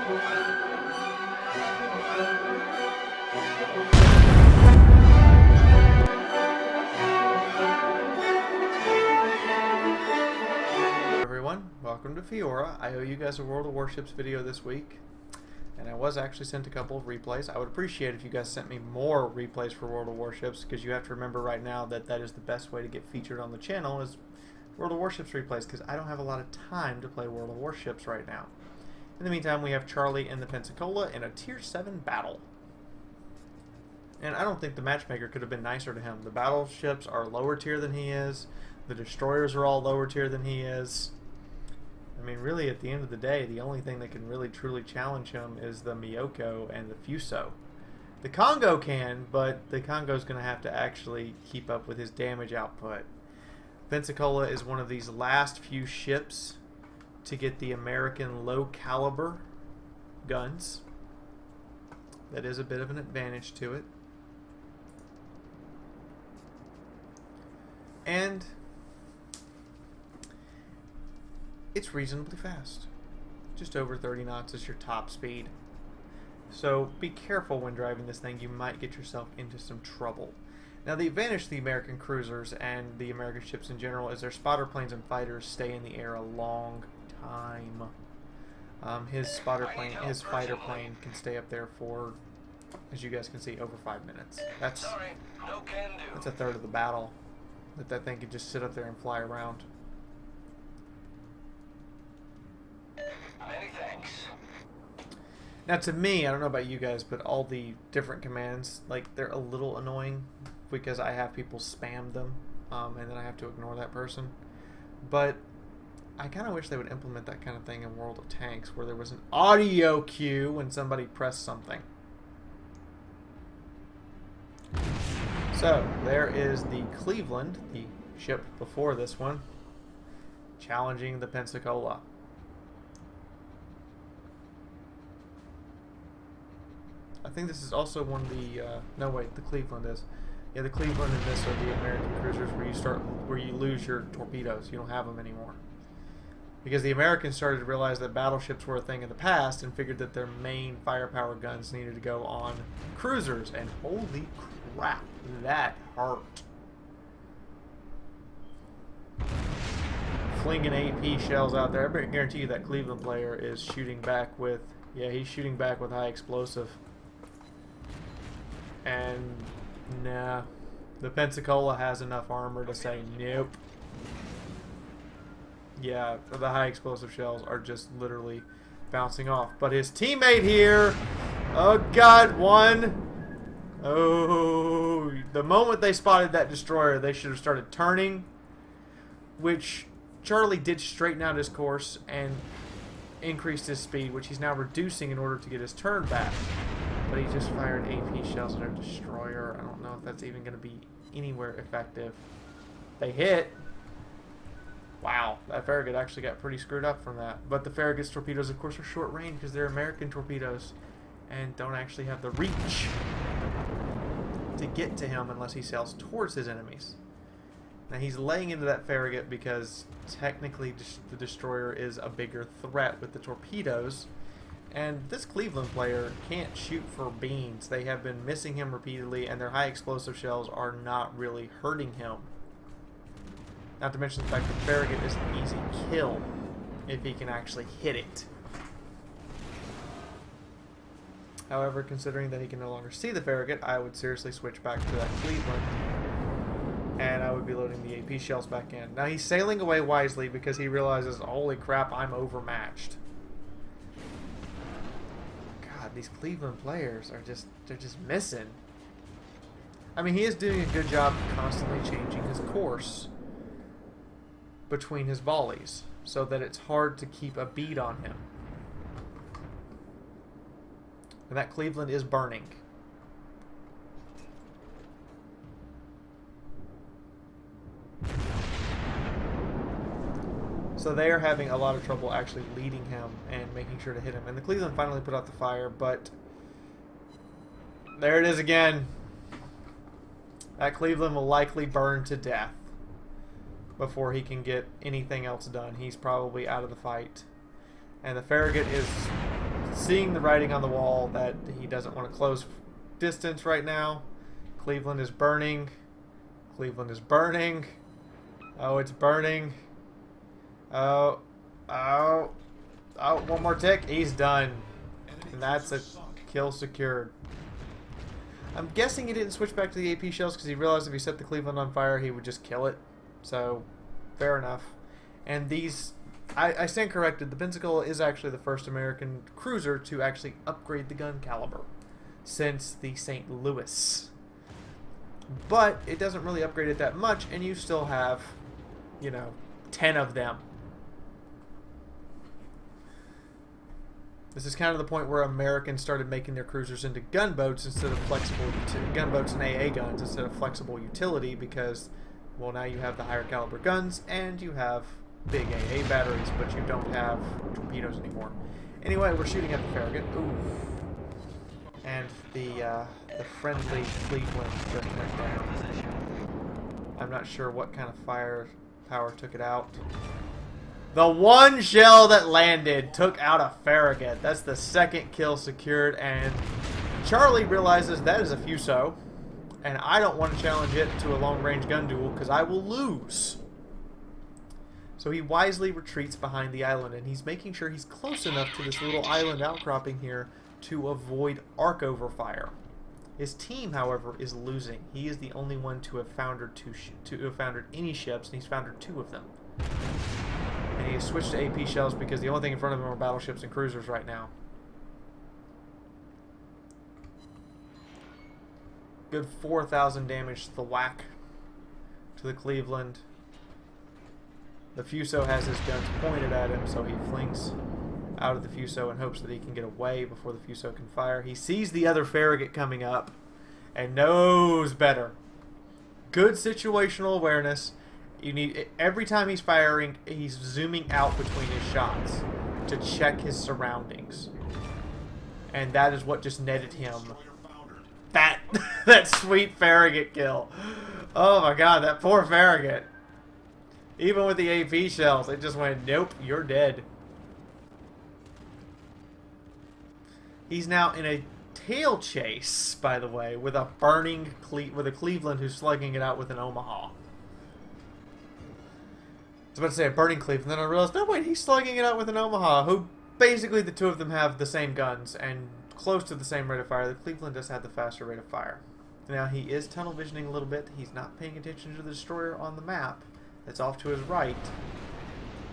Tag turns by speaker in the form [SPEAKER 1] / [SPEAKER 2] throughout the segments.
[SPEAKER 1] Everyone, welcome to Fiaura. I owe you guys a World of Warships video this week, and I was actually sent a couple of replays. I would appreciate if you guys sent me more replays for World of Warships, because you have to remember right now that that is the best way to get featured on the channel is World of Warships replays, because I don't have a lot of time to play World of Warships right now. In the meantime, we have Charlie in the Pensacola in a Tier 7 battle. And I don't think the matchmaker could have been nicer to him. The battleships are lower tier than he is. The destroyers are all lower tier than he is. I mean, really, at the end of the day, the only thing that can really truly challenge him is the Miyoko and the Fuso. The Congo can, but the Congo's going to have to actually keep up with his damage output. Pensacola is one of these last few ships to get the American low caliber guns. That is a bit of an advantage to it. And it's reasonably fast. Just over 30 knots is your top speed. So be careful when driving this thing. You might get yourself into some trouble. Now, the advantage to the American cruisers and the American ships in general is their spotter planes and fighters stay in the air a long time. His fighter plane can stay up there for, as you guys can see, over 5 minutes. That's a third of the battle. That thing could just sit up there and fly around.
[SPEAKER 2] Many thanks.
[SPEAKER 1] Now, to me, I don't know about you guys, but all the different commands, like, they're a little annoying because I have people spam them, and then I have to ignore that person. But I kind of wish they would implement that kind of thing in World of Tanks, where there was an audio cue when somebody pressed something. So, there is the Cleveland, the ship before this one, challenging the Pensacola. I think this is also one of the, no wait, the Cleveland is. Yeah, the Cleveland and this are the American cruisers where you lose your torpedoes. You don't have them anymore. Because the Americans started to realize that battleships were a thing in the past and figured that their main firepower guns needed to go on cruisers. And holy crap, that hurt. Flinging AP shells out there. I guarantee you that Cleveland player is shooting back with, yeah, he's shooting back with high explosive. And nah, the Pensacola has enough armor to say nope. Yeah, the high explosive shells are just literally bouncing off. But his teammate here, oh god, oh, the moment they spotted that destroyer, they should have started turning, which Charlie did straighten out his course and increased his speed, which he's now reducing in order to get his turn back. But he just fired AP shells at our destroyer. I don't know if that's even going to be anywhere effective. They hit. Wow, that Farragut actually got pretty screwed up from that. But the Farragut's torpedoes, of course, are short range because they're American torpedoes and don't actually have the reach to get to him unless he sails towards his enemies. Now, he's laying into that Farragut because technically the destroyer is a bigger threat with the torpedoes. And this Cleveland player can't shoot for beans. They have been missing him repeatedly, and their high explosive shells are not really hurting him. Not to mention the fact that Farragut is an easy kill if he can actually hit it. However, considering that he can no longer see the Farragut, I would seriously switch back to that Cleveland, and I would be loading the AP shells back in. Now, he's sailing away wisely because he realizes, holy crap, I'm overmatched. These Cleveland players are they're just missing. I mean, he is doing a good job of constantly changing his course between his volleys so that it's hard to keep a bead on him. And that Cleveland is burning. So they are having a lot of trouble actually leading him and making sure to hit him. And the Cleveland finally put out the fire, but there it is again. That Cleveland will likely burn to death before he can get anything else done. He's probably out of the fight. And the Farragut is seeing the writing on the wall that he doesn't want to close distance right now. Cleveland is burning. Cleveland is burning. Oh, it's burning. Oh, oh, oh, one more tick. He's done. And that's a kill secured. I'm guessing he didn't switch back to the AP shells because he realized if he set the Cleveland on fire, he would just kill it. So, fair enough. And these, I stand corrected, the Pensacola is actually the first American cruiser to actually upgrade the gun caliber since the St. Louis. But it doesn't really upgrade it that much, and you still have, you know, 10 of them. This is kind of the point where Americans started making their cruisers into gunboats instead of flexible gunboats and AA guns instead of flexible utility because, well, now you have the higher caliber guns and you have big AA batteries, but you don't have torpedoes anymore. Anyway, we're shooting at the Farragut. Ooh. And the friendly Cleveland just went down. I'm not sure what kind of firepower took it out. The one shell that landed took out a Farragut. That's the second kill secured, and Charlie realizes that is a Fuso, and I don't want to challenge it to a long-range gun duel because I will lose. So he wisely retreats behind the island, and he's making sure he's close enough to this little island outcropping here to avoid arc overfire. His team, however, is losing. He is the only one to have foundered any ships, and he's foundered 2 of them. And he has switched to AP shells because the only thing in front of him are battleships and cruisers right now. Good 4,000 damage to the whack to the Cleveland. The Fuso has his guns pointed at him, so he flings out of the Fuso in hopes that he can get away before the Fuso can fire. He sees the other Farragut coming up and knows better. Good situational awareness. You need, every time he's firing, he's zooming out between his shots to check his surroundings. And that is what just netted him that sweet Farragut kill. Oh my god, that poor Farragut. Even with the AP shells, it just went, nope, you're dead. He's now in a tail chase, by the way, with a burning Cleveland who's slugging it out with an Omaha. I was about to say a burning Cleveland, then I realized, no wait, he's slugging it out with an Omaha, who basically the 2 of them have the same guns and close to the same rate of fire. The Cleveland does have the faster rate of fire. Now he is tunnel visioning a little bit. He's not paying attention to the destroyer on the map that's off to his right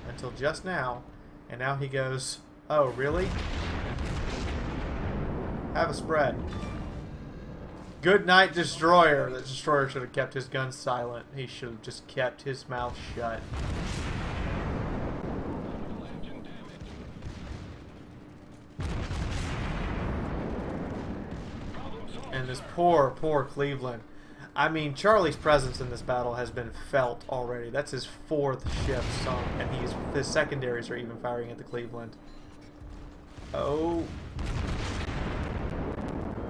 [SPEAKER 1] until just now, and now he goes, oh really? Have a spread. Good night, destroyer. The destroyer should have kept his gun silent. He should have just kept his mouth shut. And this poor, poor Cleveland. I mean, Charlie's presence in this battle has been felt already. That's his 4th ship sunk, and his secondaries are even firing at the Cleveland. Oh.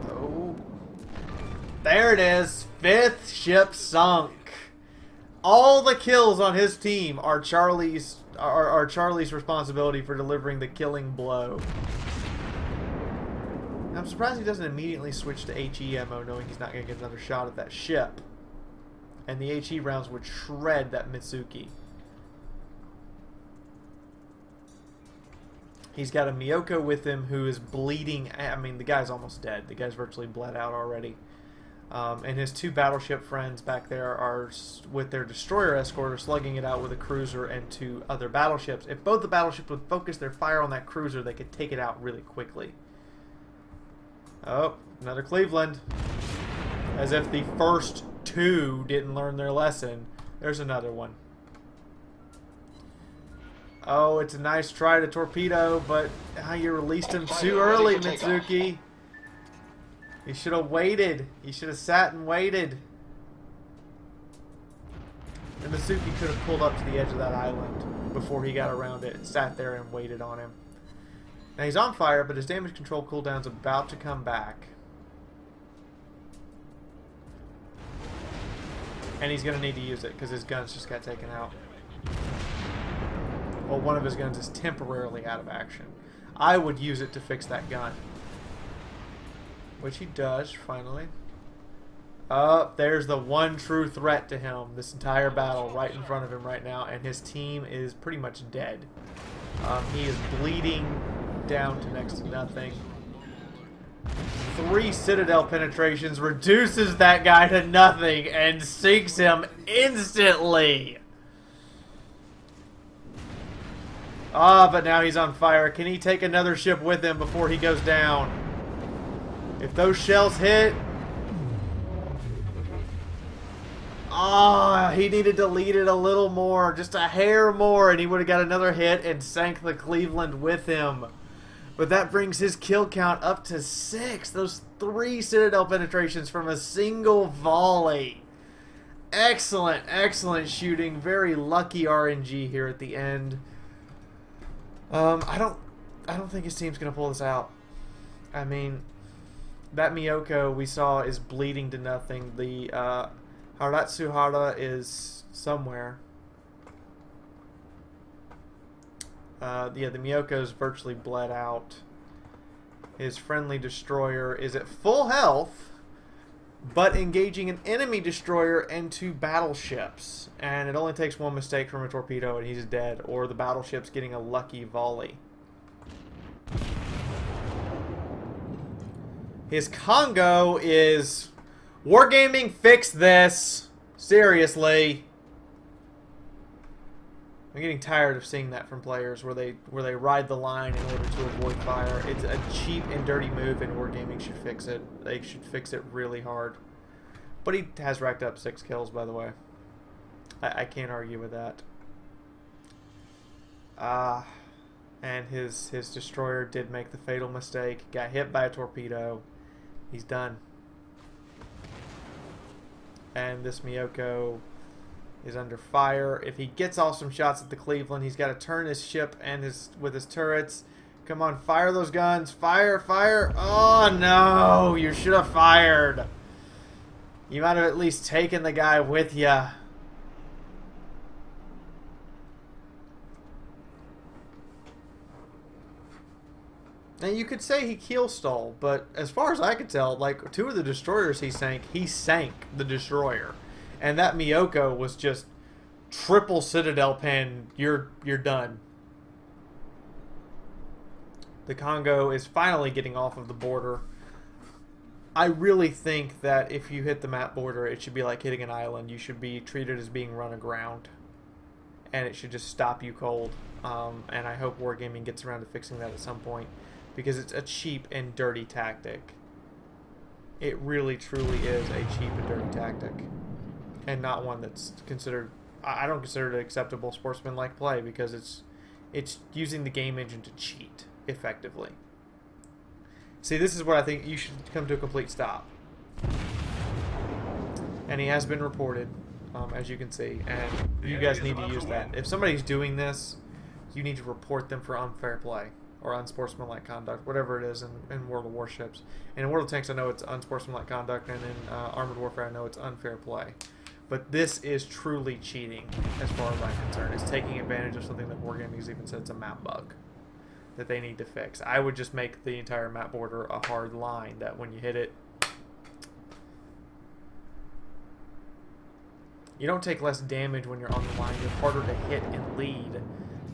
[SPEAKER 1] Oh. There it is. 5th ship sunk. All the kills on his team are Charlie's responsibility for delivering the killing blow. I'm surprised he doesn't immediately switch to HE ammo, knowing he's not going to get another shot at that ship. And the HE rounds would shred that Mitsuki. He's got a Miyoko with him who is bleeding. I mean, the guy's almost dead. The guy's virtually bled out already. And his 2 battleship friends back there are, with their destroyer escorter, slugging it out with a cruiser and 2 other battleships. If both the battleships would focus their fire on that cruiser, they could take it out really quickly. Oh, another Cleveland. As if the first 2 didn't learn their lesson. There's another one. Oh, it's a nice try to torpedo, but you released him too early, Mitsuki. You should have waited. You should have sat and waited. And Mitsuki could have pulled up to the edge of that island before he got around it and sat there and waited on him. Now he's on fire, but his damage control cooldown's about to come back. And he's going to need to use it because his guns just got taken out. Well, one of his guns is temporarily out of action. I would use it to fix that gun. Which he does, finally. There's the one true threat to him this entire battle right in front of him right now, and his team is pretty much dead. He is bleeding down to next to nothing. 3 Citadel penetrations reduces that guy to nothing and sinks him instantly. But now he's on fire. Can he take another ship with him before he goes down? If those shells hit... he needed to lead it a little more, just a hair more, and he would have got another hit and sank the Cleveland with him. But that brings his kill count up to 6. Those 3 Citadel penetrations from a single volley. Excellent, excellent shooting. Very lucky RNG here at the end. I don't think his team's gonna pull this out. I mean, that Miyoko we saw is bleeding to nothing. The Haratsuhara is somewhere. Yeah, the Miyoko's virtually bled out. His friendly destroyer is at full health, but engaging an enemy destroyer and 2 battleships. And it only takes 1 mistake from a torpedo and he's dead, or the battleship's getting a lucky volley. His Congo is... Wargaming, fix this! Seriously. I'm getting tired of seeing that from players where they ride the line in order to avoid fire. It's a cheap and dirty move, and Wargaming should fix it. They should fix it really hard. But he has racked up 6 kills, by the way. I can't argue with that. And his destroyer did make the fatal mistake. Got hit by a torpedo. He's done. And this Miyoko is under fire. If he gets off some shots at the Cleveland, he's got to turn his ship and with his turrets. Come on, fire those guns. Fire, fire. Oh, no. You should have fired. You might have at least taken the guy with you. Now, you could say he keel stalled, but as far as I could tell, like, 2 of the destroyers he sank the destroyer. And that Miyoko was just triple Citadel pen. You're done. The Congo is finally getting off of the border. I really think that if you hit the map border, it should be like hitting an island. You should be treated as being run aground. And it should just stop you cold. And I hope Wargaming gets around to fixing that at some point. Because it's a cheap and dirty tactic. It really, truly is a cheap and dirty tactic. And not one that's considered... I don't consider it acceptable sportsmanlike play, because it's using the game engine to cheat, effectively. See, this is where I think you should come to a complete stop. And he has been reported, as you can see. And you guys need to use that. If somebody's doing this, you need to report them for unfair play. Or unsportsmanlike conduct, whatever it is in World of Warships. And in World of Tanks, I know it's unsportsmanlike conduct, and in Armored Warfare, I know it's unfair play. But this is truly cheating, as far as I'm concerned. It's taking advantage of something that Wargaming's even said it's a map bug that they need to fix. I would just make the entire map border a hard line that when you hit it, you don't take less damage when you're on the line. You're harder to hit and lead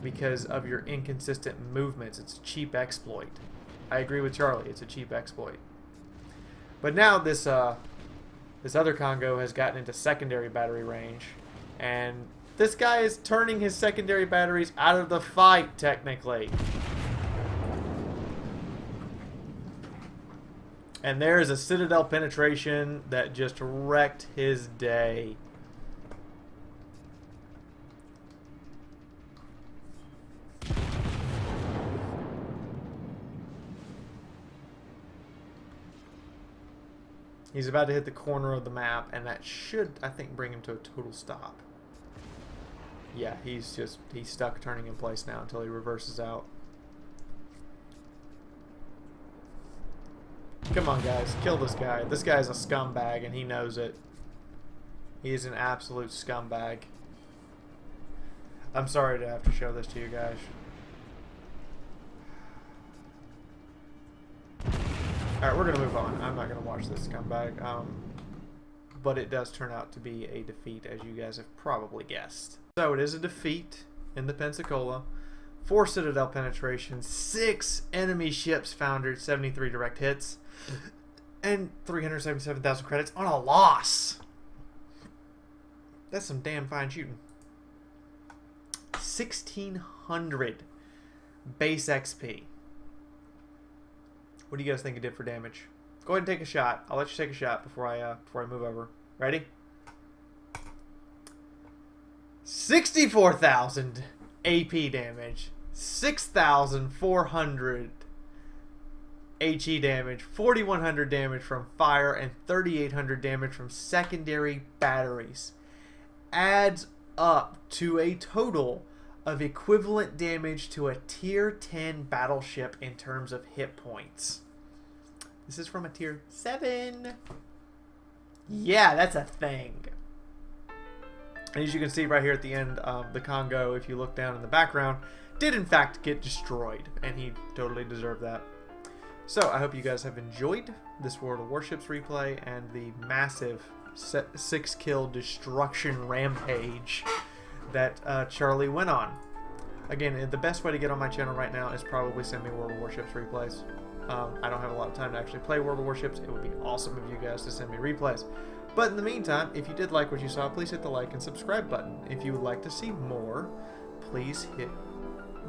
[SPEAKER 1] because of your inconsistent movements. It's a cheap exploit. I agree with Charlie. It's a cheap exploit. But now this other Congo has gotten into secondary battery range, and this guy is turning his secondary batteries out of the fight, technically. And there is a Citadel penetration that just wrecked his day. He's about to hit the corner of the map, and that should, I think, bring him to a total stop. Yeah, he's stuck turning in place now until he reverses out. Come on, guys. Kill this guy. This guy's a scumbag, and he knows it. He is an absolute scumbag. I'm sorry to have to show this to you guys. Alright, we're going to move on. I'm not going to watch this come back. But it does turn out to be a defeat, as you guys have probably guessed. So it is a defeat in the Pensacola. 4 Citadel penetration, 6 enemy ships foundered, 73 direct hits, and 377,000 credits on a loss. That's some damn fine shooting. 1,600 base XP. What do you guys think it did for damage? Go ahead and take a shot. I'll let you take a shot before I move over. Ready? 64,000 AP damage, 6,400 HE damage, 4,100 damage from fire, and 3,800 damage from secondary batteries. Adds up to a total of equivalent damage to a tier 10 battleship in terms of hit points. This is from a tier 7. Yeah, that's a thing. And as you can see right here at the end, the Congo, if you look down in the background, did in fact get destroyed. And he totally deserved that. So, I hope you guys have enjoyed this World of Warships replay and the massive 6-kill destruction rampage that Charlie went on. Again, the best way to get on my channel right now is probably send me World of Warships replays. I don't have a lot of time to actually play World of Warships. It would be awesome of you guys to send me replays. But in the meantime, if you did like what you saw, please hit the like and subscribe button. If you would like to see more, please hit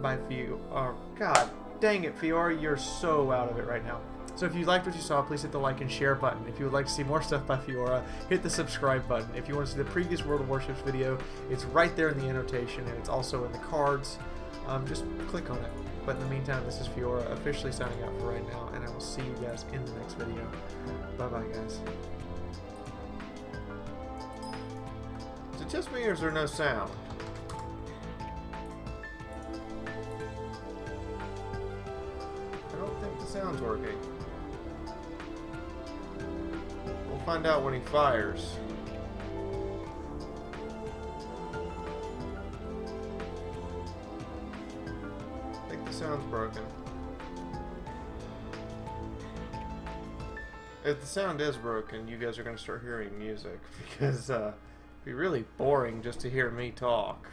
[SPEAKER 1] my Fiaura. God dang it, Fiaura, you're so out of it right now. So if you liked what you saw, please hit the like and share button. If you would like to see more stuff by Fiaura, hit the subscribe button. If you want to see the previous World of Warships video, it's right there in the annotation, and it's also in the cards. Just click on it. But in the meantime, this is Fiaura officially signing out for right now, and I will see you guys in the next video. Bye-bye, guys. Is it just me, or is there no sound? I don't think the sound's working. We'll find out when he fires. I think the sound's broken. If the sound is broken, you guys are going to start hearing music, because it'd be really boring just to hear me talk.